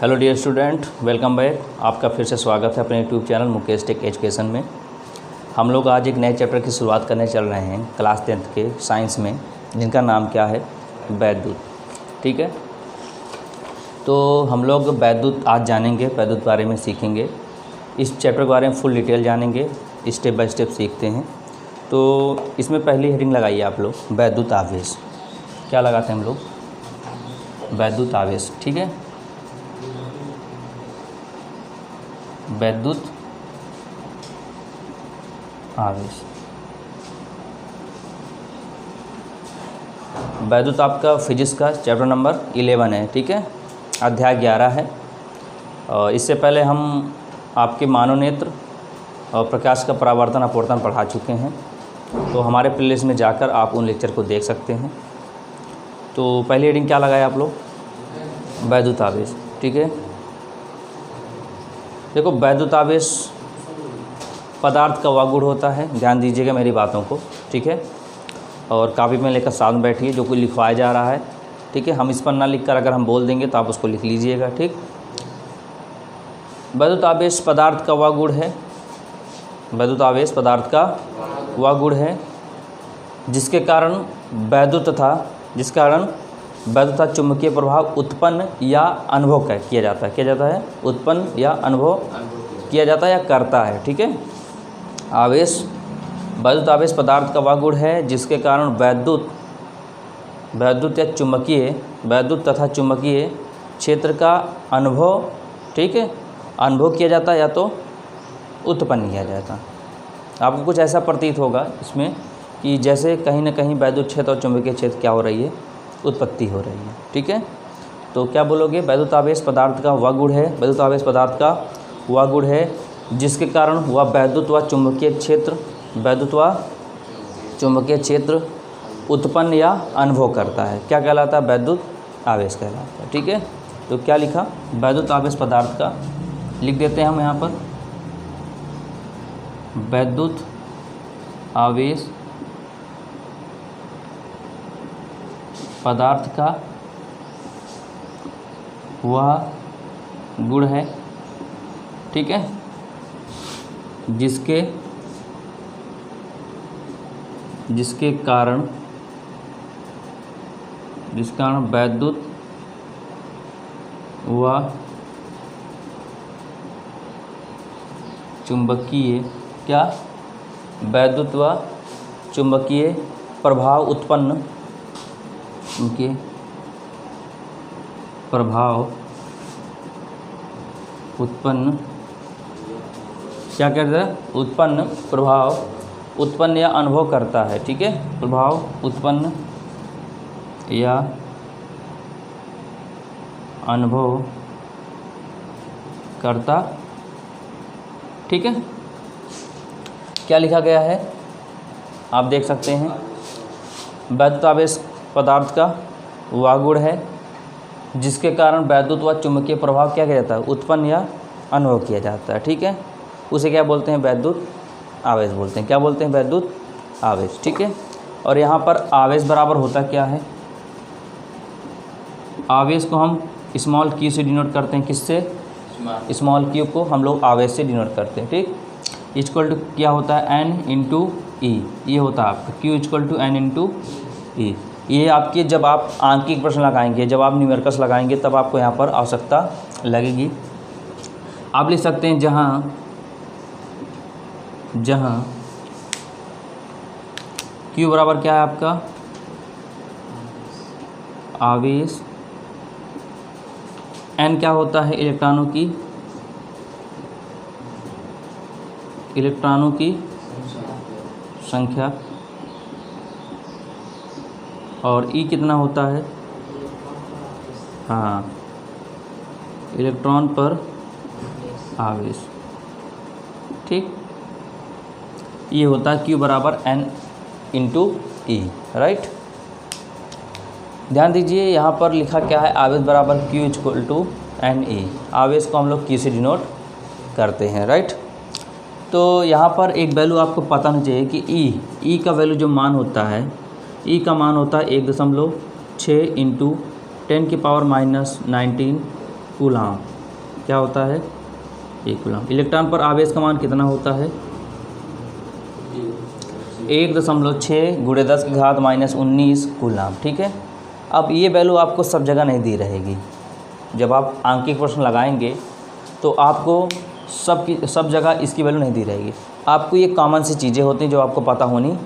Hello dear student, welcome back. आपका फिर से स्वागत है अपने YouTube channel Mukesh tech education में। हम लोग आज एक नए चैप्टर की शुरुआत करने चल रहे हैं क्लास 10th के साइंस में, जिनका नाम क्या है, वैद्युत। ठीक है, तो हम लोग वैद्युत आज जानेंगे, वैद्युत बारे में सीखेंगे। इस चैप्टर के बारे में फुल डिटेल जानेंगे, स्टेप बाय स्टेप सीखते हैं। तो इसमें पहली हेडिंग लगाइए आप लोग, वैद्युत आवेश। क्या लगाते हैं हम लोग? वैद्युत आवेश। ठीक है, वैद्युत आवेश। वैद्युत आपका फिजिक्स का चैप्टर नंबर 11 है। ठीक है, अध्याय 11 है। और इससे पहले हम आपके मानवनेत्र और प्रकाश का परावर्तन अपवर्तन पढ़ा चुके हैं, तो हमारे प्लेलिस्ट में जाकर आप उन लेक्चर को देख सकते हैं। तो पहली हेडिंग क्या लगाया आप लोग? वैद्युत आवेश। ठीक है, देखो वैद्युत आवेश पदार्थ का वह गुण होता है, ध्यान दीजिएगा मेरी बातों को। ठीक है, और कापी में लेकर साथ में बैठिए, जो कुछ लिखवाया जा रहा है। ठीक है, हम इस पर ना लिखकर अगर हम बोल देंगे तो आप उसको लिख लीजिएगा। ठीक, वैद्युत आवेश पदार्थ का वह गुण है, वैद्युत आवेश पदार्थ का वह गुण है जिसके कारण वैद्युत तथा चुंबकीय प्रभाव उत्पन्न या अनुभव किया जाता है, उत्पन्न या अनुभव किया जाता है या करता है। ठीक है, वैद्युत आवेश पदार्थ का वह गुण है जिसके कारण वैद्युत तथा चुंबकीय क्षेत्र का अनुभव, ठीक है, अनुभव किया जाता है या तो उत्पन्न किया जाता। आपको कुछ ऐसा प्रतीत होगा इसमें कि जैसे कहीं ना कहीं वैद्युत क्षेत्र और चुंबकीय क्षेत्र क्या हो रही है, उत्पत्ति हो रही है। ठीक है, तो क्या बोलोगे? वैद्युत आवेश पदार्थ का वह गुण है, वैद्युत आवेश पदार्थ का वह गुण है जिसके कारण वह वैद्युत व चुंबकीय क्षेत्र उत्पन्न या अनुभव करता है। क्या कहलाता है? वैद्युत आवेश कहलाता है। ठीक है, तो क्या लिखा? वैद्युत आवेश पदार्थ का लिख देते हैं हम यहाँ पर, वैद्युत आवेश पदार्थ का वह गुण है, ठीक है, जिसके कारण वैद्युत व चुंबकीय वैद्युत व चुंबकीय प्रभाव उत्पन्न क्या कहते हैं? प्रभाव उत्पन्न या अनुभव करता है। ठीक है, प्रभाव उत्पन्न या अनुभव करता। ठीक है, क्या लिखा गया है आप देख सकते हैं, वैद्युत आवेश पदार्थ का वह गुण है जिसके कारण वैद्युत व चुंबकीय प्रभाव क्या किया जाता है, उत्पन्न या अनुभव किया जाता है। ठीक है, उसे क्या बोलते हैं? वैद्युत आवेश बोलते हैं। क्या बोलते हैं? वैद्युत आवेश। ठीक है, और यहाँ पर आवेश बराबर होता क्या है? आवेश को हम स्मॉल क्यू से डिनोट करते हैं। किससे? स्मॉल क्यू को हम लोग आवेश से डिनोट करते हैं। ठीक, इक्वल टू क्या होता है? n into e. ये होता है आपका q equal to n into e. ये आपके जब आप आंकिक प्रश्न लगाएंगे, जब आप न्यूमेरिकल्स लगाएंगे, तब आपको यहाँ पर आवश्यकता लगेगी। आप लिख सकते हैं जहाँ q बराबर क्या है आपका? आवेश, n क्या होता है? इलेक्ट्रॉनों की संख्या, और E कितना होता है? हाँ, इलेक्ट्रॉन पर आवेश। ठीक, ये होता है Q बराबर N इंटू E। राइट, ध्यान दीजिए यहाँ पर लिखा क्या है? आवेश बराबर Q इक्वल टू NE। आवेश को हम लोग Q से डिनोट करते हैं। राइट, तो यहाँ पर एक वैल्यू आपको पता होना चाहिए कि ई का वैल्यू जो मान होता है, ई का मान होता है 1.6 × 10⁻⁻⁹ कूलाम। क्या होता है 1 कूलम। इलेक्ट्रॉन पर आवेश का मान कितना होता है 1.6 × 10⁻⁻19 कूलम। ठीक है, अब ये वैल्यू आपको सब जगह नहीं दी रहेगी। जब आप आंकिक प्रश्न लगाएंगे तो आपको सब जगह इसकी वैल्यू नहीं दी रहेगी। आपको ये कॉमन सी चीज़ें होती हैं जो आपको पता होनी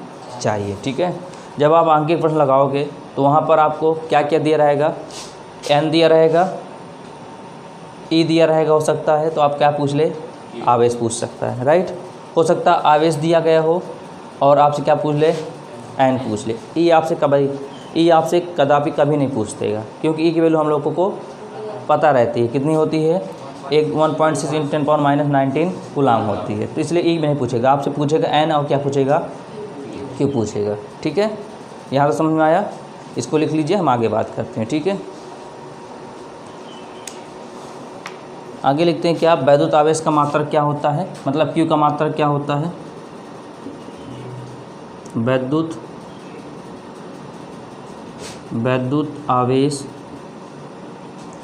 चाहिए। ठीक है, जब आप आंकिक प्रश्न लगाओगे तो वहाँ पर आपको क्या क्या दिया रहेगा, n दिया रहेगा, e दिया रहेगा, हो सकता है तो आप क्या पूछ ले, आवेश पूछ सकता है, राइट। हो सकता है आवेश दिया गया हो और आपसे क्या पूछ ले, n पूछ ले। e आपसे कदापि कभी नहीं पूछतेगा, क्योंकि e की वैल्यू हम लोगों को पता रहती है, कितनी होती है 1.6 × 10⁻⁹ कूलम होती है। तो इसलिए e नहीं पूछेगा, आपसे पूछेगा n और क्या पूछेगा, q पूछेगा। ठीक है, यहाँ तो समझ में आया। इसको लिख लीजिए, हम आगे बात करते हैं। ठीक है, आगे लिखते हैं क्या, वैद्युत आवेश का मात्रक क्या होता है, मतलब Q का मात्रक क्या होता है। वैद्युत आवेश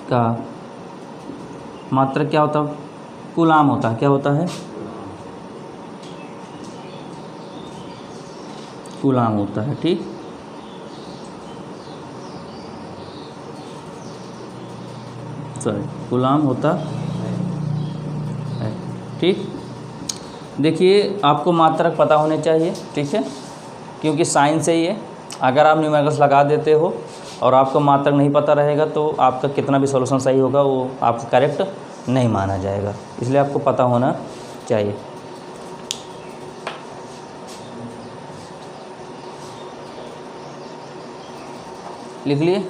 का मात्रक क्या होता है, कूलम होता है। क्या होता है, कूलम होता है। ठीक, कूलम होता है। ठीक, देखिए आपको मात्रक पता होने चाहिए। ठीक है, क्योंकि साइंस है ये। अगर आप न्यूमेरिकल्स लगा देते हो और आपको मात्रक नहीं पता रहेगा तो आपका कितना भी सॉल्यूशन सही होगा वो आपका करेक्ट नहीं माना जाएगा, इसलिए आपको पता होना चाहिए। लिख लिए।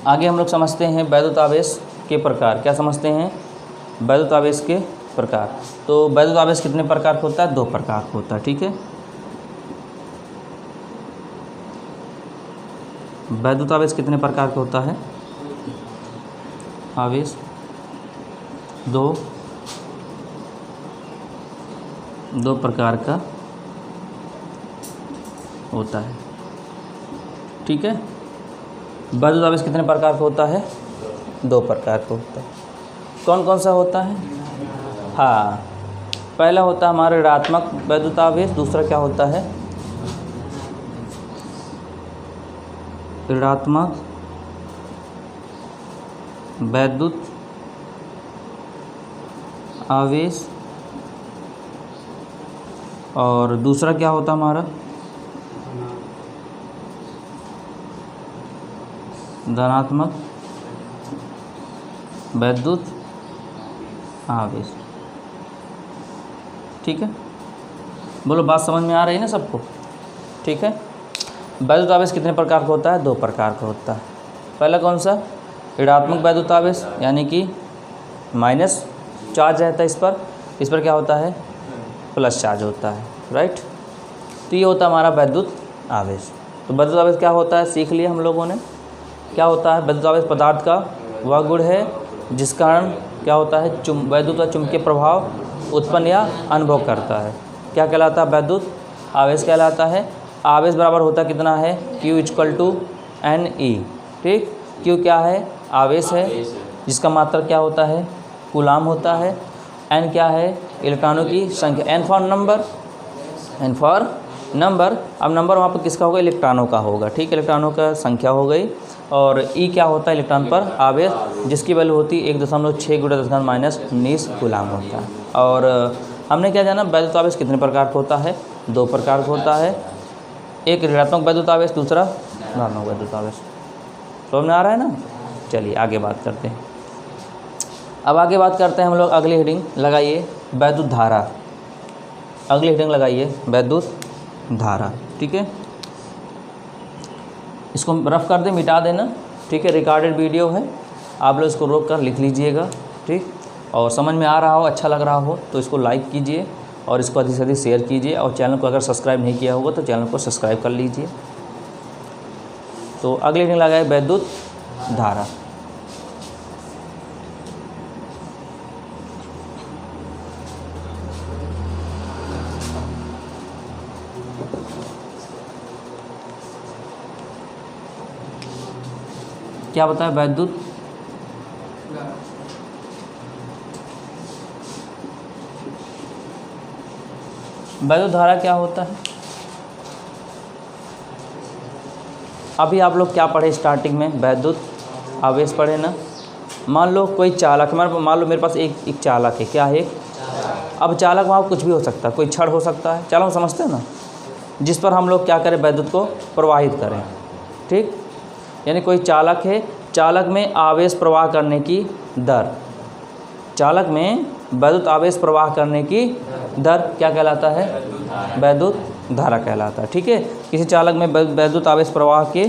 आगे हम लोग समझते हैं वैद्युत आवेश के प्रकार। क्या समझते हैं, वैद्युत आवेश के प्रकार। तो वैद्युत आवेश कितने प्रकार का होता है, 2 प्रकार का होता है। ठीक है, वैद्युत आवेश कितने प्रकार का होता है, आवेश 2 प्रकार का होता है। ठीक है, वैद्युत आवेश कितने प्रकार का होता है, 2 प्रकार का होता है। कौन कौन सा होता है, हाँ, पहला होता है हमारा ऋणात्मक वैद्युत आवेश, दूसरा क्या होता है, ऋणात्मक वैद्युत आवेश, और दूसरा क्या होता हमारा धनात्मक वैद्युत आवेश। ठीक है, बोलो बात समझ में आ रही है ना सबको। ठीक है, वैद्युत आवेश कितने प्रकार का होता है, 2 प्रकार का होता है। पहला कौन सा, ऋणात्मक वैद्युत आवेश, यानी कि माइनस चार्ज रहता है इस पर क्या होता है, प्लस चार्ज होता है, राइट। तो ये होता है हमारा वैद्युत आवेश। तो वैद्युत आवेश क्या होता है, सीख लिया हम लोगों ने। क्या होता है, वैद्युत आवेश पदार्थ का वह गुण है जिस कारण क्या होता है, वैद्युत व चुंबकीय प्रभाव उत्पन्न या अनुभव करता है। क्या कहलाता है, वैद्युत आवेश कहलाता है। आवेश बराबर होता कितना है, Q = NE। ठीक, Q क्या है, आवेश है, जिसका मात्रक क्या होता है, कूलम होता है। N क्या है, इलेक्ट्रॉनों की संख्या, N फॉर नंबर। अब नंबर वहाँ पर किसका होगा, इलेक्ट्रॉनों का होगा। ठीक, इलेक्ट्रॉनों का संख्या हो गई। और E क्या होता है, इलेक्ट्रॉन पर आवेश, जिसकी वैल्यू होती है 1.6 × 10⁻⁻19 कूलम होता है। और हमने क्या जाना, वैद्युत आवेश कितने प्रकार का होता है, 2 प्रकार का होता है। एक ऋणात्मक वैद्युत आवेश, दूसरा धनात्मक वैद्युत आवेश। समझ में आ रहा है ना। चलिए आगे बात करते हैं। अब आगे बात करते हैं हम लोग, अगली हेडिंग लगाइए वैद्युत धारा। अगली हेडिंग लगाइए वैद्युत धारा। ठीक है, इसको रफ कर दे, मिटा देना। ठीक है, रिकॉर्डेड वीडियो है, आप लोग इसको रोक कर लिख लीजिएगा। ठीक, और समझ में आ रहा हो, अच्छा लग रहा हो तो इसको लाइक कीजिए और इसको अधिक से अधिक शेयर कीजिए। और चैनल को अगर सब्सक्राइब नहीं किया होगा तो चैनल को सब्सक्राइब कर लीजिए। तो अगली हेडिंग लगाए वैद्युत धारा। क्या बताया, वैद्युत वैद्युत धारा क्या होता है? अभी आप लोग क्या पढ़े स्टार्टिंग में? वैद्युत आवेश पढ़े ना। मान लो कोई चालक, मान लो मेरे पास एक चालक है। क्या है? अब चालक वहाँ कुछ भी हो सकता है, कोई छड़ हो सकता है, चालक समझते हैं ना, जिस पर हम लोग क्या करें, वैद्युत को प्रवाहित करें। ठीक, यानी कोई चालक है, चालक में आवेश प्रवाह करने की दर, चालक में वैद्युत आवेश प्रवाह करने की दर क्या कहलाता है? वैद्युत धारा कहलाता है। ठीक है, किसी चालक में वैद्युत आवेश प्रवाह के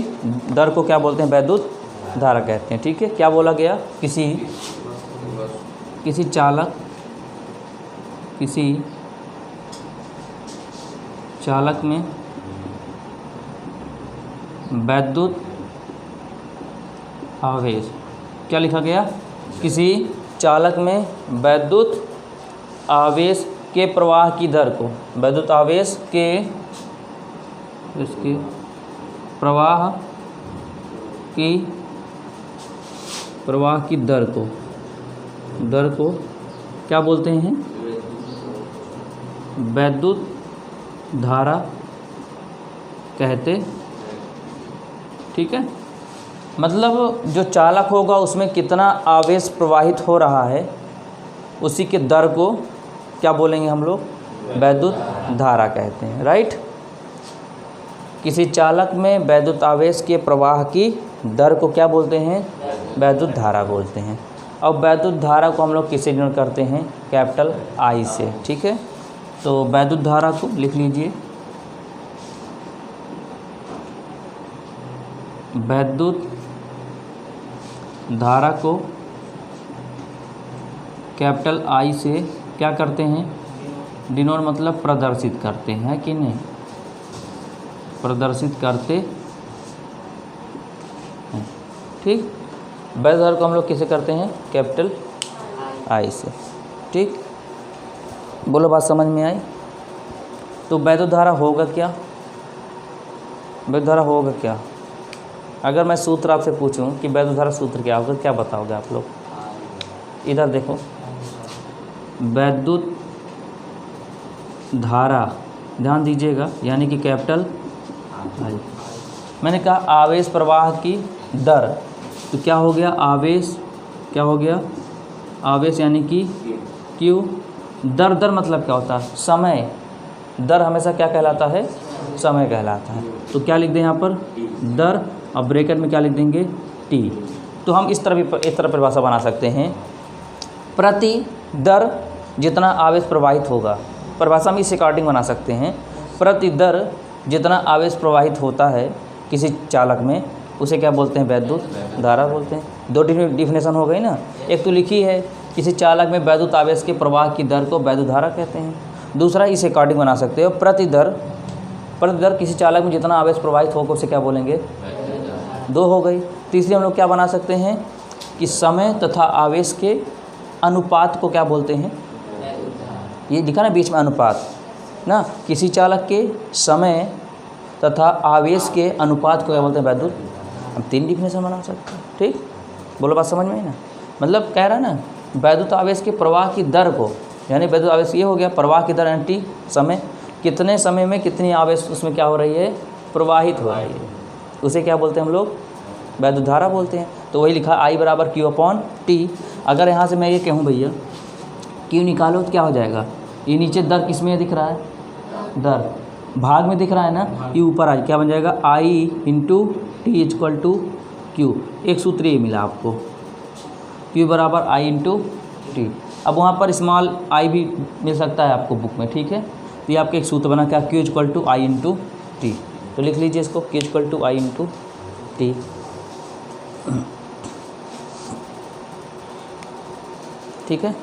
दर को क्या बोलते हैं? वैद्युत धारा कहते हैं। ठीक है, क्या बोला गया? किसी चालक में वैद्युत आवेश, क्या लिखा गया? किसी चालक में वैद्युत आवेश के प्रवाह की दर को, वैद्युत आवेश के इसके प्रवाह की दर को क्या बोलते हैं? वैद्युत धारा कहते। ठीक है, मतलब जो चालक होगा उसमें कितना आवेश प्रवाहित हो रहा है, उसी के दर को क्या बोलेंगे हम लोग? वैद्युत धारा कहते हैं। राइट, किसी चालक में वैद्युत आवेश के प्रवाह की दर को क्या बोलते हैं? वैद्युत धारा बोलते हैं। अब वैद्युत धारा को हम लोग किससे डिनोट करते हैं? कैपिटल आई से। ठीक है, तो वैद्युत धारा को लिख लीजिए, वैद्युत धारा को कैपिटल आई से क्या करते हैं? डिनोट मतलब प्रदर्शित करते हैं कि नहीं? प्रदर्शित करते हैं। ठीक, वैद्युत धारा को हम लोग किसे करते हैं? कैपिटल आई से। ठीक, बोलो बात समझ में आई? तो वैद्युत धारा होगा क्या? वैद्युत धारा होगा क्या? अगर मैं सूत्र आपसे पूछूं कि वैद्युत धारा सूत्र क्या होगा, क्या बताओगे आप लोग? इधर देखो, वैद्युत धारा, ध्यान दीजिएगा, यानी कि कैपिटल आई। मैंने कहा आवेश प्रवाह की दर, तो क्या हो गया? आवेश, क्या हो गया? आवेश यानी कि क्यू। दर मतलब क्या होता है? समय। दर हमेशा क्या कहलाता है? समय कहलाता है। तो क्या लिख दें यहाँ पर? दर, और ब्रैकेट में क्या लिख देंगे? टी। तो हम इस तरह परिभाषा बना सकते हैं, प्रति दर जितना आवेश प्रवाहित होगा, परिभाषा में इस अकॉर्डिंग बना सकते हैं, प्रति दर जितना आवेश प्रवाहित होता है किसी चालक में, उसे क्या बोलते हैं? वैद्युत धारा बोलते हैं। दो डिफिनेशन हो गई ना, एक तो लिखी है किसी चालक में वैद्युत आवेश के प्रवाह की दर को वैद्युत धारा कहते हैं, दूसरा इस अकॉर्डिंग बना सकते हो, प्रति दर किसी चालक में जितना आवेश प्रवाहित होगा उसे क्या बोलेंगे? दो हो गई। तीसरी हम लोग क्या बना सकते हैं कि समय तथा आवेश के अनुपात को क्या बोलते हैं? ये दिखा ना बीच में अनुपात ना, किसी चालक के समय तथा आवेश के अनुपात को क्या बोलते हैं? वैद्युत। हम 3 डिफिनेशन बना सकते हैं। ठीक, बोलो बात समझ में आई ना? मतलब कह रहा है ना, वैद्युत आवेश के प्रवाह की दर को, यानी वैद्युत आवेश ये हो गया प्रवाह की दर एंटी समय, कितने समय में कितनी आवेश उसमें क्या हो रही है? प्रवाहित हो रही है, उसे क्या बोलते हैं हम लोग? वैद्युत धारा बोलते हैं। तो वही लिखा I बराबर Q अपॉन T। अगर यहाँ से मैं ये कहूँ भैया Q निकालो तो क्या हो जाएगा? ये नीचे दर किस में दिख रहा है? दर भाग में दिख रहा है ना, ये ऊपर आ क्या बन जाएगा? I into T equal to Q. एक सूत्र ये मिला आपको, Q बराबर I इंटू टी। अब वहाँ पर स्मॉल I भी मिल सकता है आपको बुक में। ठीक है, तो ये आपका एक सूत्र बना क्या? Q equal to I into T. तो लिख लीजिए इसको, Q equal to I into T. ठीक है,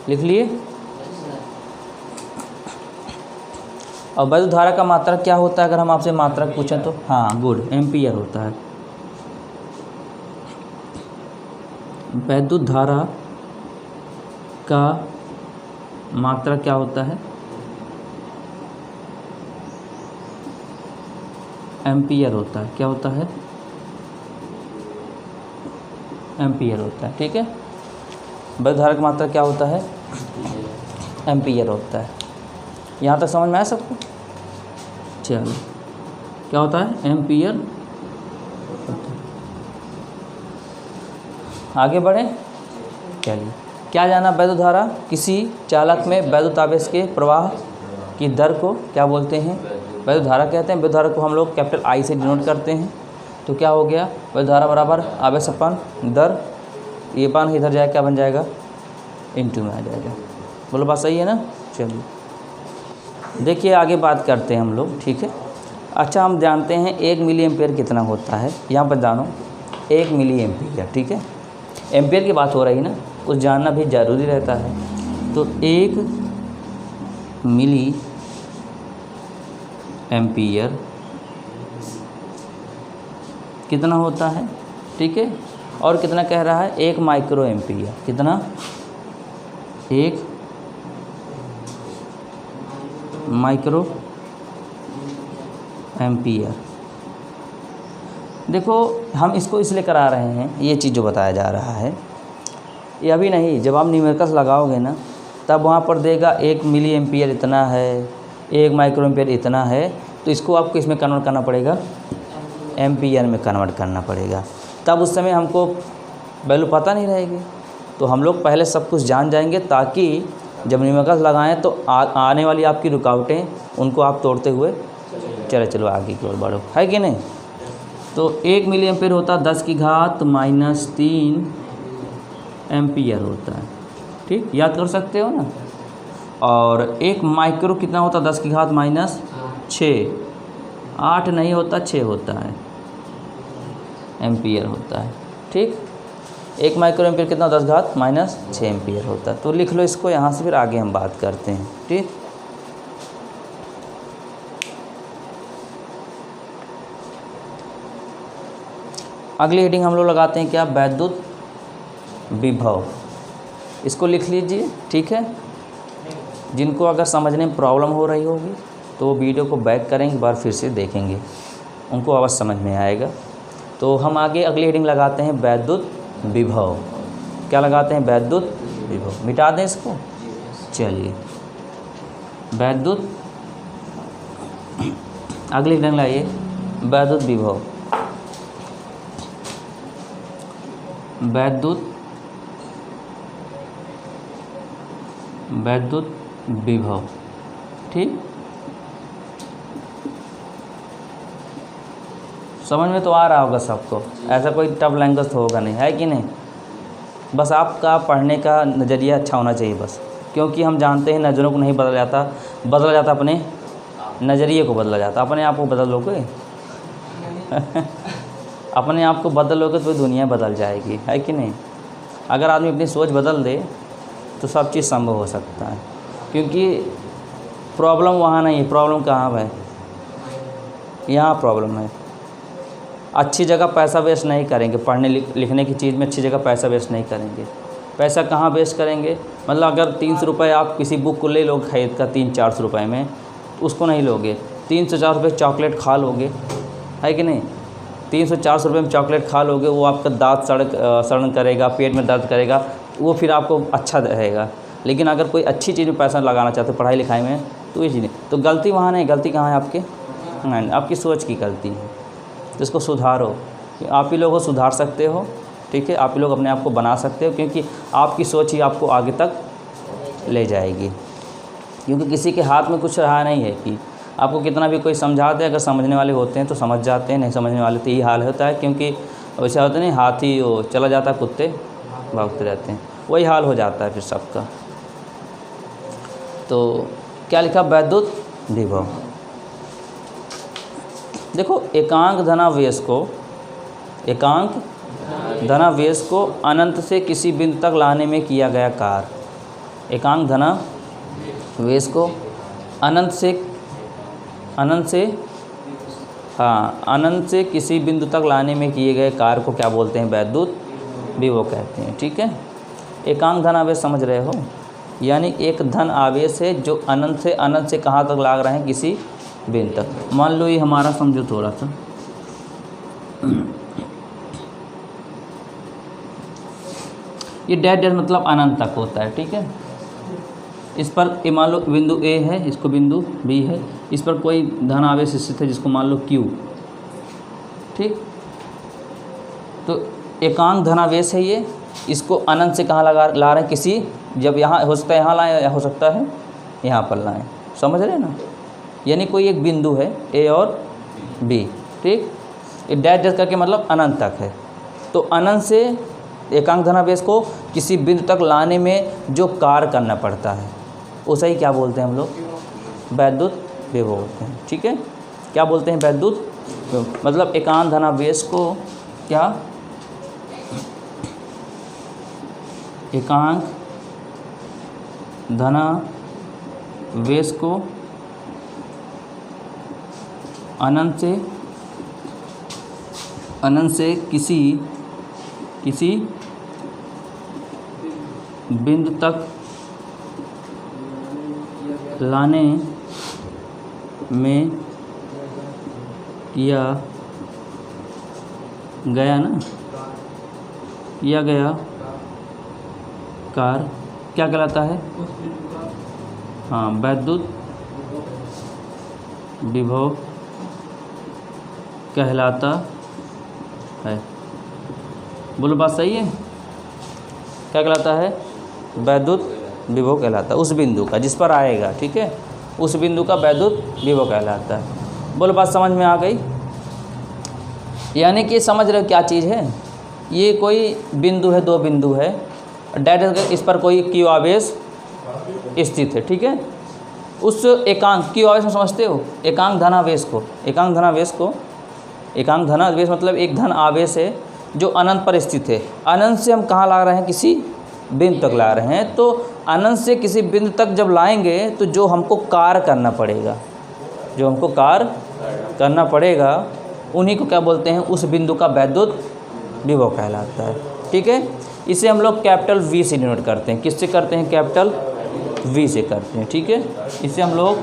लिख लिए। और वैद्युत धारा का मात्रक क्या होता है? अगर हम आपसे मात्रक पूछें तो हाँ गुड, एम्पियर होता है। वैद्युत धारा का मात्रक क्या होता है? एम्पियर होता है। क्या होता है? एम्पियर होता है। ठीक है, वैद्युत धारा का मात्रक क्या होता है? एम्पियर होता है। यहाँ तक समझ में आया सबको? चलिए, क्या होता है? एम्पियर। आगे बढ़े। चलिए, क्या जाना? वैद्युत धारा किसी चालक में वैद्युत आवेश के प्रवाह की दर को क्या बोलते हैं? वैद्युत धारा कहते हैं। वैद्युत धारा को हम लोग कैपिटल आई से डिनोट करते हैं। तो क्या हो गया? वैद्युत धारा बराबर आवेश अपन दर, ये पान इधर जाए क्या बन जाएगा? इनटू में आ जाएगा। बोलो बात सही है ना? चलिए देखिए आगे बात करते हैं हम लोग, ठीक है। अच्छा, हम जानते हैं 1 मिली एम्पियर कितना होता है। यहाँ पर जानो 1 मिली एम्पियर, ठीक है। एम्पियर की बात हो रही ना, कुछ जानना भी ज़रूरी रहता है। तो 1 मिली एम्पियर कितना होता है, ठीक है। और कितना कह रहा है? 1 माइक्रो एम्पियर। कितना? 1 माइक्रो एम्पियर। देखो हम इसको इसलिए करा रहे हैं, ये चीज़ जो बताया जा रहा है ये अभी नहीं, जब आप न्यूमेरिकल्स लगाओगे ना तब वहाँ पर देगा 1 मिली एम्पियर इतना है, 1 माइक्रो एम्पियर इतना है। तो इसको आपको इसमें कन्वर्ट करना पड़ेगा, एम्पियर में कन्वर्ट करना पड़ेगा। तब उस समय हमको वैल्यू पता नहीं रहेगी। तो हम लोग पहले सब कुछ जान जाएंगे ताकि जब न्यूमेरिकल्स लगाएं तो आने वाली आपकी रुकावटें उनको आप तोड़ते हुए चलो आगे की ओर बढ़ो, है कि नहीं। तो 1 मिली एम्पियर होता 10 की घात -3 एम्पियर होता है, ठीक, याद कर सकते हो ना। और 1 माइक्रो कितना होता? 10 की घात -6, 8 नहीं होता 6 होता है एम्पियर होता है, ठीक। 1 माइक्रो एम्पियर कितना? 10 घात -6 एम्पियर होता है। तो लिख लो इसको यहाँ से, फिर आगे हम बात करते हैं, ठीक। अगली हेडिंग हम लोग लगाते हैं क्या? वैद्युत विभव। इसको लिख लीजिए, ठीक है। जिनको अगर समझने में प्रॉब्लम हो रही होगी तो वो वीडियो को बैक करेंगे, एक बार फिर से देखेंगे, उनको अवश्य समझ में आएगा। तो हम आगे अगली हेडिंग लगाते हैं वैद्युत विभव। क्या लगाते हैं? वैद्युत विभव। मिटा दें इसको। चलिए, वैद्युत, अगली हेडिंग लाइए वैद्युत विभव। वैद्युत विभव, ठीक। समझ में तो आ रहा होगा सबको, ऐसा कोई टफ लैंग्वेज तो होगा नहीं, है कि नहीं। बस आपका पढ़ने का नज़रिया अच्छा होना चाहिए बस, क्योंकि हम जानते हैं नज़रों को नहीं बदला जाता, अपने नज़रिए को बदला जाता। अपने आप को बदल लोगे अपने आप को बदल लोगे तो दुनिया बदल जाएगी, है कि नहीं। अगर आदमी अपनी सोच बदल दे तो सब चीज़ संभव हो सकता है, क्योंकि प्रॉब्लम वहाँ नहीं है। प्रॉब्लम कहाँ है? यहाँ प्रॉब्लम है। अच्छी जगह पैसा वेस्ट नहीं करेंगे, पढ़ने लिखने की चीज़ में अच्छी जगह पैसा वेस्ट नहीं करेंगे। पैसा कहाँ वेस्ट करेंगे? मतलब अगर 300 रुपये आप किसी बुक को ले लो खरीद का 300-400 रुपये में, उसको नहीं लोगे। 300-400 रुपये चॉकलेट खा लोगे, है कि नहीं। 300-400 रुपये में चॉकलेट खा लोगे, वो आपका दांत सड़न करेगा, पेट में दर्द करेगा, वो फिर आपको अच्छा रहेगा। लेकिन अगर कोई अच्छी चीज़ में पैसा लगाना चाहते हो पढ़ाई लिखाई में, तो ये चीज़ नहीं। तो गलती वहाँ नहीं, गलती कहाँ है? आपकी सोच की गलती है। तो इसको सुधारो। आप ही लोग को सुधार सकते हो, ठीक है। आप ही लोग अपने आप को बना सकते हो, क्योंकि आपकी सोच ही आपको आगे तक ले जाएगी। क्योंकि किसी के हाथ में कुछ रहा नहीं है कि आपको कितना भी कोई समझा दे, अगर समझने वाले होते हैं तो समझ जाते हैं, नहीं समझने वाले तो यही हाल होता है। क्योंकि वैसा होता नहीं, हाथी वो चला जाता है, कुत्ते भागते रहते हैं, वही हाल हो जाता है फिर सबका। तो क्या लिखा? वैद्युत विभव। देखो, एकांक धनावेश को अनंत से किसी बिंदु तक लाने में किया गया कार्य। एकांक धनावेश को अनंत से किसी बिंदु तक लाने में किए गए कार्य को क्या बोलते हैं? वैद्युत विभव कहते हैं, ठीक है। एकांक धन आवेश समझ रहे हो, यानी एक धन आवेश है जो अनंत से कहाँ तक ला रहे हैं? किसी बिंदु तक। मान लो ये हमारा समझो थोड़ा सा, ये डैश डैश मतलब अनंत तक होता है, ठीक है। इस पर मान लो बिंदु A है, इसको बिंदु B है, इस पर कोई धन आवेश स्थित है जिसको मान लो Q, ठीक। तो एकांक धनावेश है ये, इसको अनंत से कहाँ ला रहे हैं किसी, जब यहाँ हो सकता है यहाँ लाएँ या हो सकता है यहाँ पर लाएँ, समझ रहे हैं ना। यानी कोई एक बिंदु है A और B, ठीक। डैश डैश करके मतलब अनंत तक है। तो अनंत से एकांक धनावेश को किसी बिंदु तक लाने में जो कार्य करना पड़ता है उसे ही क्या बोलते हैं हम लोग, वैद्युत विभव बोलते हैं, ठीक है। क्या बोलते हैं, वैद्युत, मतलब एकांक धनावेश को क्या, एकांक धनावेश को अनंत से किसी बिंदु तक लाने में किया गया कार्य क्या कहलाता है, हाँ, वैद्युत विभव कहलाता है। बोलो बात सही है, क्या कहलाता है, वैद्युत विभव कहलाता है उस बिंदु का जिस पर आएगा, ठीक है, उस बिंदु का वैद्युत विभव कहलाता है। बोलो बात समझ में आ गई। यानी कि समझ रहे हो क्या चीज़ है, ये कोई बिंदु है, दो बिंदु है, डायरेक्ट इस पर कोई Q आवेश स्थित है, ठीक है। उस एकांक Q आवेश में समझते हो, एकांक धनावेश मतलब एक धन आवेश है जो अनंत पर स्थित है। अनंत से हम कहाँ ला रहे हैं, किसी बिंदु तक ला रहे हैं। तो अनंत से किसी बिंदु तक जब लाएंगे तो जो हमको कार्य करना पड़ेगा, उन्हीं को क्या बोलते हैं, उस बिंदु का वैद्युत विभव कहलाता है, ठीक है। इसे हम लोग कैपिटल V से डिनोट करते हैं। किससे करते हैं, कैपिटल V से करते हैं, ठीक है। इसे हम लोग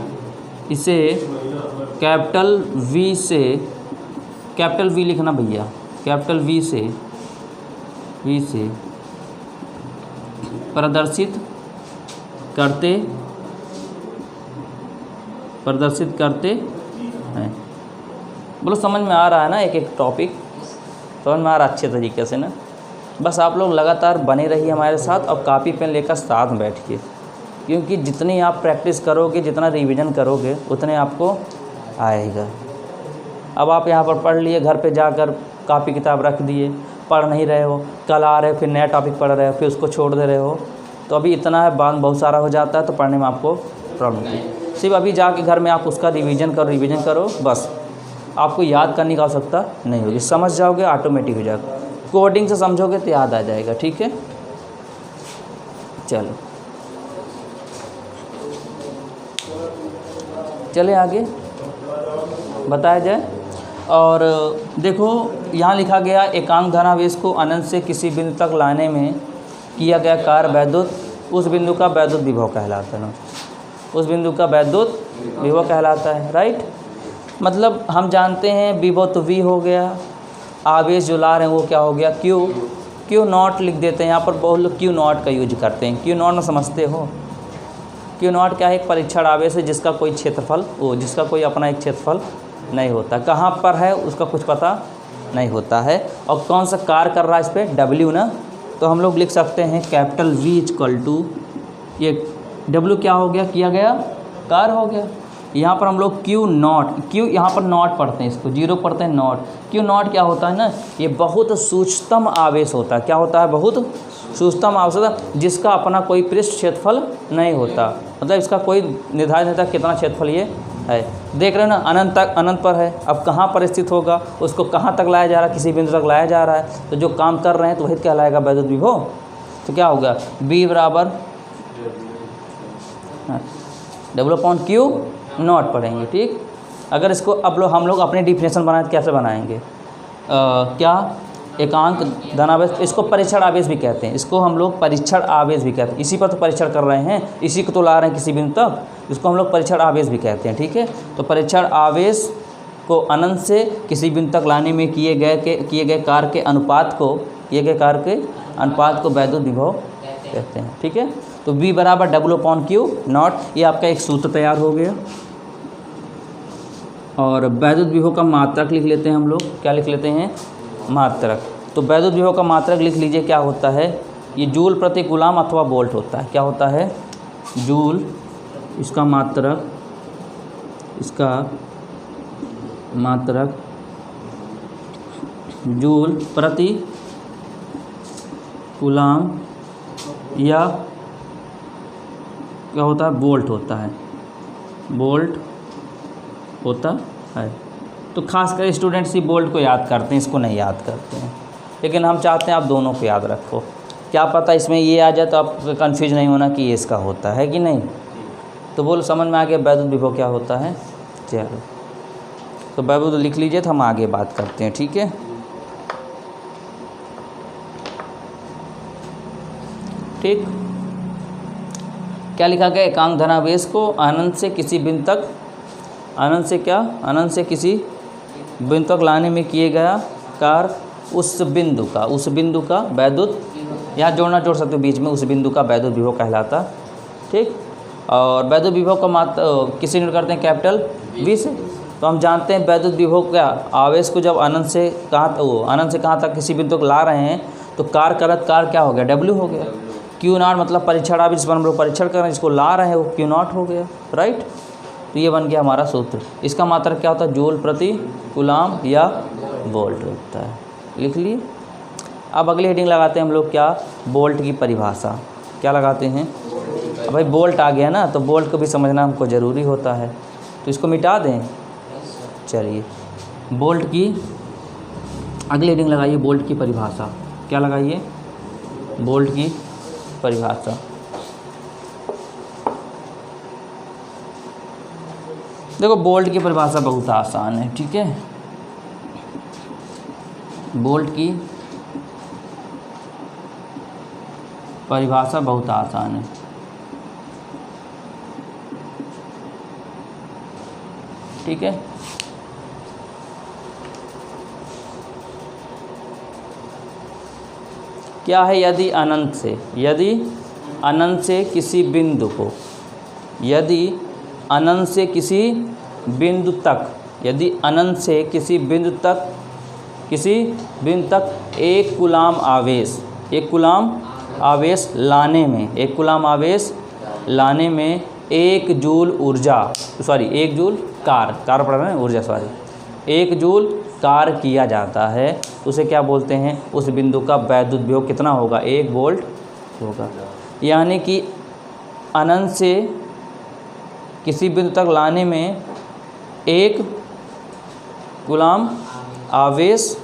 कैपिटल V लिखना भैया, कैपिटल V से प्रदर्शित करते हैं। बोलो समझ में आ रहा है ना, एक एक टॉपिक समझ में आ रहा अच्छे तरीके से ना। बस आप लोग लगातार बने रहिए हमारे साथ और कापी पेन लेकर साथ में बैठिए, क्योंकि जितनी आप प्रैक्टिस करोगे, जितना रिवीजन करोगे, उतने आपको आएगा। अब आप यहाँ पर पढ़ लिए, घर पे जाकर कापी किताब रख दिए, पढ़ नहीं रहे हो, कल आ रहे हो फिर नया टॉपिक पढ़ रहे हो, फिर उसको छोड़ दे रहे हो, तो अभी इतना है, बाद बहुत सारा हो जाता है तो पढ़ने में आपको प्रॉब्लम है। सिर्फ अभी जाके घर में आप उसका रिवीजन करो, बस आपको याद करने की आवश्यकता नहीं होगी, समझ जाओगे, ऑटोमेटिक हो जाएगा। कोडिंग से समझोगे तो याद आ जाएगा, ठीक है। चले आगे बताया जाए। और देखो यहाँ लिखा गया, एकांक धनावेश को अनंत से किसी बिंदु तक लाने में किया गया कार्य वैद्युत, उस बिंदु का वैद्युत विभव कहलाता है, उस बिंदु का वैद्युत विभव कहलाता है, राइट। मतलब हम जानते हैं विभव तो V हो गया, आवेश जो ला रहे हैं वो क्या हो गया, Q नॉट लिख देते हैं। यहाँ पर बहुत लोग Q नॉट का यूज करते हैं। Q नॉट में समझते हो, Q नॉट क्या है, एक परीक्षण आवेश है जिसका कोई अपना एक क्षेत्रफल नहीं होता, कहाँ पर है उसका कुछ पता नहीं होता है, और कौन सा कार्य कर रहा है इस पर, W ना। तो हम लोग लिख सकते हैं कैपिटल V इक्वल टू, ये W क्या हो गया, किया गया कार्य हो गया। यहाँ पर हम लोग Q यहाँ पर नॉट पढ़ते हैं, इसको जीरो पढ़ते हैं, नॉट। Q नॉट क्या होता है ना, ये बहुत सूक्ष्म आवेश होता है। क्या होता है, बहुत सूक्ष्म आवेश होता है, जिसका अपना कोई पृष्ठ क्षेत्रफल नहीं होता, मतलब इसका कोई निर्धारित नहीं था कितना क्षेत्रफल ये है। देख रहे हो ना, अनंत पर है। अब कहाँ पर स्थित होगा, उसको कहाँ तक लाया जा रहा है, किसी बिंदु तक लाया जा रहा है। तो जो काम कर रहे हैं तो वही कहलाएगा वैद्युत विभव। तो क्या होगा, B बराबर W/Q नॉट पढ़ेंगे, ठीक। अगर इसको अब हम लोग अपने डिफिनेशन बनाए तो कैसे बनाएंगे, क्या, एकांक धनावेश, इसको परीक्षण आवेश भी कहते हैं, इसको हम लोग परीक्षण आवेश भी कहते हैं। इसी पर तो परीक्षण कर रहे हैं, इसी को तो ला रहे हैं किसी बिंदु तक, इसको हम लोग परीक्षण आवेश भी कहते हैं, ठीक है। तो परीक्षण आवेश को अनंत से किसी बिंदु तक लाने में किए गए कार्य के अनुपात को वैद्युत विभव कहते हैं, ठीक है। तो V बराबर W/Q0, ये आपका एक सूत्र तैयार हो गया। और वैद्युत विभव का मात्रक लिख लेते हैं हम लोग, क्या लिख लेते हैं, मात्रक। तो वैद्युत विभव का मात्रक लिख लीजिए, क्या होता है, ये जूल प्रति कूलाम अथवा वोल्ट होता है। क्या होता है, जूल, इसका मात्रक, इसका मात्रक जूल प्रति कूलाम या क्या होता है, वोल्ट होता है, वोल्ट होता है। तो खासकर स्टूडेंट्स ही वोल्ट को याद करते हैं, इसको नहीं याद करते हैं, लेकिन हम चाहते हैं आप दोनों को याद रखो। क्या पता इसमें ये आ जाए तो आप कंफ्यूज नहीं होना कि ये इसका होता है कि नहीं। तो बोलो समझ में आ गया वैद्युत विभव क्या होता है। चलो तो वैद्युत लिख लीजिए, तो हम आगे बात करते हैं, ठीक है। ठीक, क्या लिखा गया, एकांक धनावेश को अनंत से किसी बिंदु तक, अनंत से क्या, अनंत से किसी बिंदु तक लाने में किए गया कार्य उस बिंदु का वैद्युत, यहाँ जोड़ना जोड़ सकते हो बीच में, उस बिंदु का वैद्युत विभव कहलाता। ठीक, और वैद्युत विभव का मात्रा किसी यूनिट करते हैं कैपिटल V से। तो हम जानते हैं वैद्युत विभव क्या, आवेश को जब अनंत से कहाँ तक किसी बिंदु तक ला रहे हैं तो कार्य करत कार्य क्या हो गया, W हो गया। Q0 मतलब परीक्षण आवेश, जिस पर हम लोग परीक्षण कर रहे हैं, जिसको ला रहे हैं, वो Q0 हो गया, राइट। तो ये बन गया हमारा सूत्र। इसका मात्रक क्या होता है, जूल प्रति कूलाम या वोल्ट होता है, लिख लिए। अब अगली हेडिंग लगाते हैं हम लोग, क्या, वोल्ट की परिभाषा। क्या लगाते हैं भाई, वोल्ट आ गया ना, तो वोल्ट को भी समझना हमको ज़रूरी होता है, तो इसको मिटा दें। चलिए वोल्ट की अगली हेडिंग लगाइए, वोल्ट की परिभाषा। क्या लगाइए, वोल्ट की परिभाषा। देखो वोल्ट की परिभाषा बहुत आसान है, ठीक है। वोल्ट की परिभाषा बहुत आसान है। ठीक है, क्या है, यदि अनंत से किसी बिंदु को, यदि अनंत से किसी बिंदु तक, यदि अनंत से किसी बिंदु तक एक कूलाम आवेश लाने में एक जूल कार्य किया जाता है, उसे क्या बोलते हैं, उस बिंदु का वैद्युत विभव कितना होगा, 1 वोल्ट होगा। यानी कि अनंत से किसी बिंदु तक लाने में एक कूलाम आवेश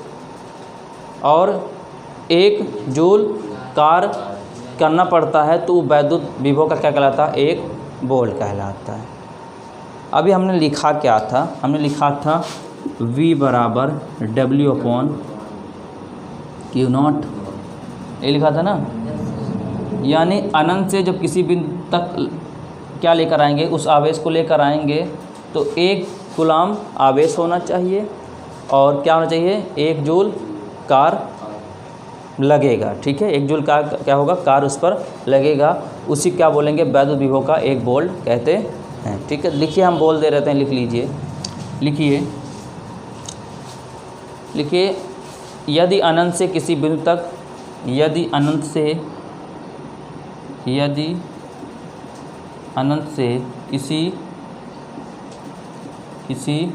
और 1 जूल कार्य करना पड़ता है, तो वैद्युत विभव का क्या कहलाता है, 1 वोल्ट कहलाता है। अभी हमने लिखा क्या था, हमने लिखा था V बराबर W/Q0, ये लिखा था ना। यानी अनंत से जब किसी बिंदु तक क्या लेकर आएंगे, उस आवेश को लेकर आएंगे, तो 1 कूलाम आवेश होना चाहिए और क्या होना चाहिए, 1 जूल कार्य लगेगा। ठीक है, 1 जूल कार्य क्या होगा, कार्य उस पर लगेगा, उसी क्या बोलेंगे, वैद्युत विभव का 1 वोल्ट कहते हैं। ठीक है, लिखिए, हम बोल दे रहते हैं, लिख लीजिए, लिखिए, यदि अनंत से किसी बिंदु तक, यदि अनंत से किसी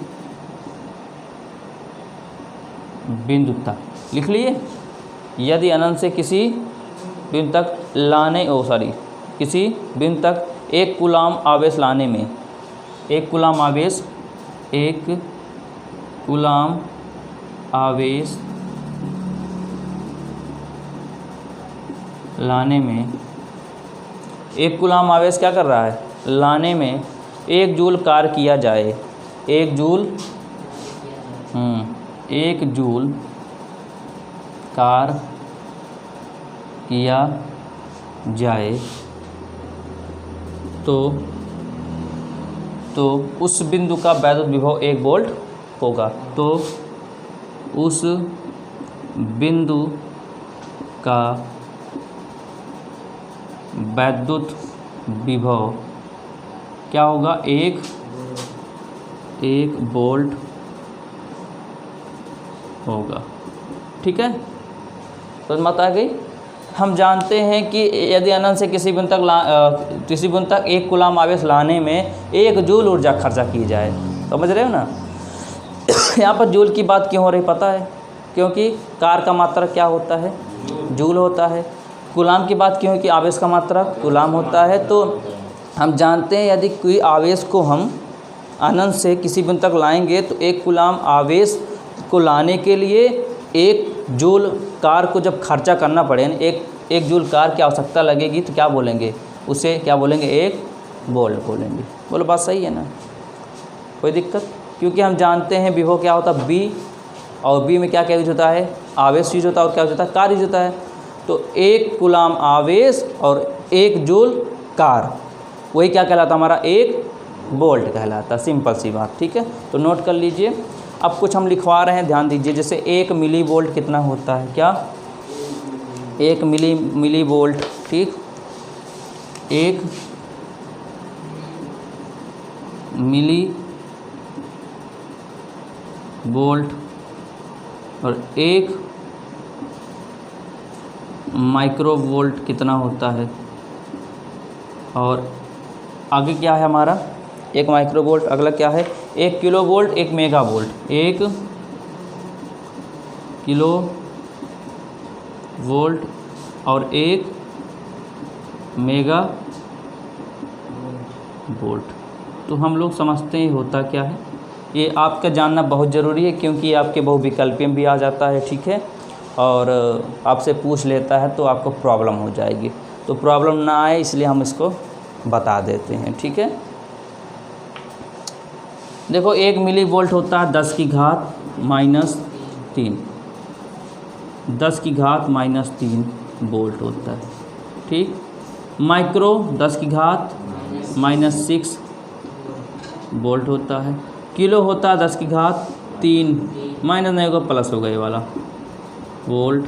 बिंदु तक, लिख लिए, यदि अनंत से किसी बिंदु तक किसी बिंदु तक 1 कूलाम आवेश लाने में, 1 कूलाम आवेश लाने में, 1 कूलाम आवेश क्या कर रहा है, लाने में 1 जूल कार्य किया जाए, 1 जूल कार्य किया जाए, तो उस बिंदु का वैद्युत विभव 1 वोल्ट होगा। तो उस बिंदु का वैद्युत विभव क्या होगा, एक वोल्ट होगा। ठीक है, तो मत आ गई। हम जानते हैं कि यदि अनंत से किसी बिंदु तक 1 कूलाम आवेश लाने में 1 जूल ऊर्जा खर्चा की जाए, समझ रहे हो ना। यहाँ पर जूल की बात क्यों हो रही पता है, क्योंकि कार का मात्रक क्या होता है, जूल होता है। कूलाम की बात क्यों है कि आवेश का मात्रक कूलाम होता है। तो हम जानते हैं यदि कोई आवेश को हम अनंत से किसी बिंदु तक लाएंगे तो 1 कूलाम आवेश को लाने के लिए 1 जूल कार को जब खर्चा करना पड़े, एक जूल कार की आवश्यकता लगेगी, तो क्या बोलेंगे, उसे क्या बोलेंगे, 1 वोल्ट बोलेंगे। बोलो बात सही है ना, कोई दिक्कत। क्योंकि हम जानते हैं विभव क्या होता है, बी, और बी में क्या क्या यूज होता है, आवेश यूज होता है, और क्या यूज होता है, कार यूज होता है। तो 1 कूलाम आवेश और 1 जूल कार, वही क्या कहलाता है हमारा, 1 वोल्ट कहलाता। सिंपल सी बात, ठीक है। तो नोट कर लीजिए। अब कुछ हम लिखवा रहे हैं, ध्यान दीजिए। जैसे 1 मिली वोल्ट कितना होता है, क्या, 1 मिली वोल्ट, ठीक, 1 मिली वोल्ट और 1 माइक्रो वोल्ट कितना होता है। और आगे क्या है हमारा, 1 माइक्रो वोल्ट, अगला क्या है, 1 kilo volt, 1 mega volt, 1 kilo volt और 1 मेगा वोल्ट। तो हम लोग समझते हैं होता क्या है, ये आपका जानना बहुत ज़रूरी है, क्योंकि आपके बहुविकल्पीय भी आ जाता है, ठीक है, और आपसे पूछ लेता है तो आपको प्रॉब्लम हो जाएगी। तो प्रॉब्लम ना आए इसलिए हम इसको बता देते हैं, ठीक है। देखो 1 मिली वोल्ट होता है 10 की घात -3, 10 की घात -3 वोल्ट होता है, ठीक। माइक्रो 10 की घात -6 वोल्ट होता है। किलो होता है 10 की घात 3, माइनस नहीं होगा प्लस होगा ये वाला, वोल्ट।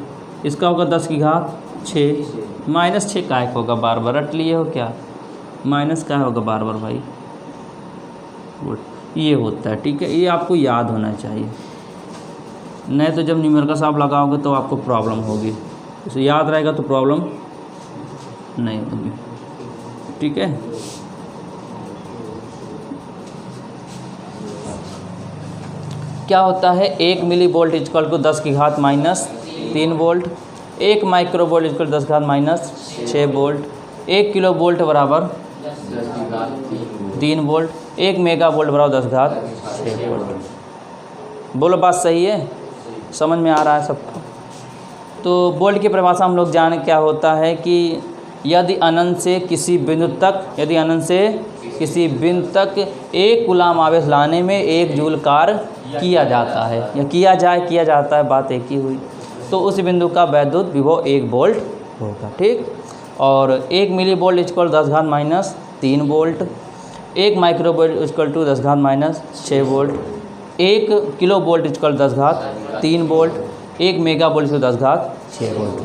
इसका होगा 10 की घात 6, -6 का एक होगा, बार बार रट लिए हो क्या, माइनस का होगा बार बार भाई, वोल्ट। ये होता है, ठीक है, ये आपको याद होना चाहिए, नहीं तो जब न्यूमेरिकल साहब लगाओगे तो आपको प्रॉब्लम होगी। इसे याद रहेगा तो प्रॉब्लम नहीं होगी, ठीक है। क्या होता है, 1 मिली वोल्ट इक्वल को 10 की घात -3 वोल्ट, 1 माइक्रो वोल्ट इक्वल 10 की घात -6 वोल्ट, 1 किलो वोल्ट बराबर 3 वोल्ट, 1 मेगा वोल्ट बराबर 10 की घात 6 वोल्ट। बोलो बात सही है, समझ में आ रहा है सबको। तो वोल्ट की परिभाषा हम लोग जाने क्या होता है कि यदि अनंत से किसी बिंदु तक 1 कूलाम आवेश लाने में 1 जूल कार्य किया जाता है, या किया जाता है, बात एक ही हुई, तो उस बिंदु का वैद्युत विभव 1 वोल्ट होगा, ठीक। और 1 मिली वोल्ट इक्वल 10 घात -3 volt, 1 micro volt equal to 10 घात -6 वोल्ट, 1 किलो वोल्ट इक्वल 10 घात 3 वोल्ट, 1 मेगा वोल्ट इक्वल 10 घात 6 वोल्ट,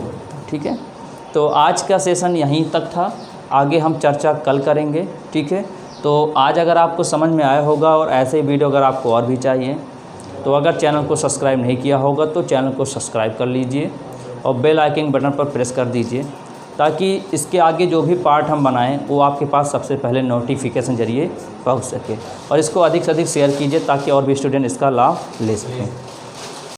ठीक है। तो आज का सेशन यहीं तक था, आगे हम चर्चा कल करेंगे, ठीक है। तो आज अगर आपको समझ में आया होगा, और ऐसे ही वीडियो अगर आपको और भी चाहिए तो अगर चैनल को सब्सक्राइब नहीं किया होगा तो चैनल को सब्सक्राइब कर लीजिए और बेल आइकन बटन पर प्रेस कर दीजिए, ताकि इसके आगे जो भी पार्ट हम बनाएं वो आपके पास सबसे पहले नोटिफिकेशन जरिए पहुंच सके। और इसको अधिक से अधिक शेयर कीजिए ताकि और भी स्टूडेंट इसका लाभ ले सकें।